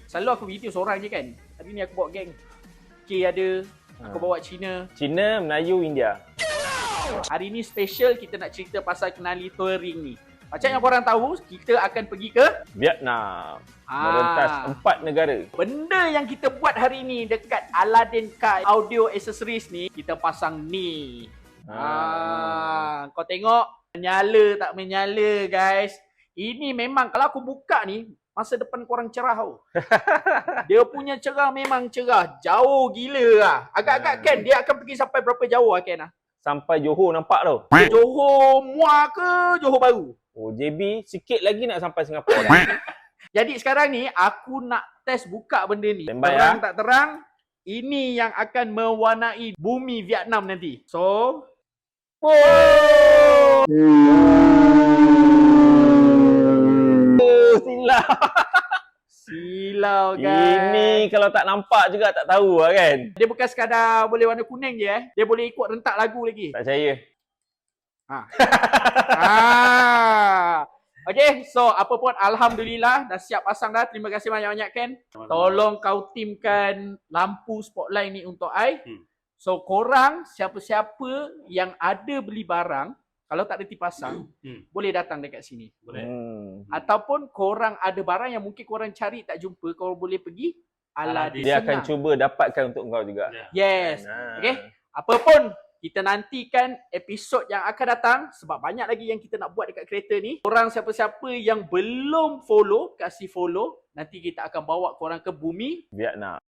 Selalu aku video seorang je kan. Hari ni aku bawa geng. K ada, aku bawa Cina. Cina, Melayu, India. Hari ni special kita nak cerita pasal kenali touring ni. Macam yang korang tahu, kita akan pergi ke Vietnam. Merentas 4 negara. Benda yang kita buat hari ni dekat Aladdin Car Audio Accessories ni, kita pasang ni. Kau tengok menyala tak menyala guys. Ini memang kalau aku buka ni, masa depan korang cerah tau. Dia punya cerah memang cerah. Jauh gila lah. Agak-agak Ken, dia akan pergi sampai berapa jauh lah Ken lah? Sampai Johor nampak tau. Johor Muar ke Johor Baru? Oh, JB sikit lagi nak sampai Singapura dah. Jadi sekarang ni aku nak test buka benda ni. Standby, Terang tak terang, ini yang akan mewarnai bumi Vietnam nanti. So, Silau. silau guys. Ini kalau tak nampak juga tak tahu lah kan. Dia bukan sekadar boleh warna kuning je Dia boleh ikut rentak lagu lagi. Tak percaya. Okay, so apa pun alhamdulillah dah siap pasang dah. Terima kasih banyak-banyak Ken. Tolong kau timkan lampu spotlight ni untuk I. So korang siapa-siapa yang ada beli barang, kalau tak reti pasang, boleh datang dekat sini. Boleh. Ataupun korang ada barang yang mungkin korang cari tak jumpa, korang boleh pergi Aladdin. Dia akan cuba dapatkan untuk kau juga. Yes. Okay. Apa pun kita nantikan episod yang akan datang sebab banyak lagi yang kita nak buat dekat kereta ni. Korang siapa-siapa yang belum follow, kasih follow. Nanti kita akan bawa korang ke bumi Vietnam.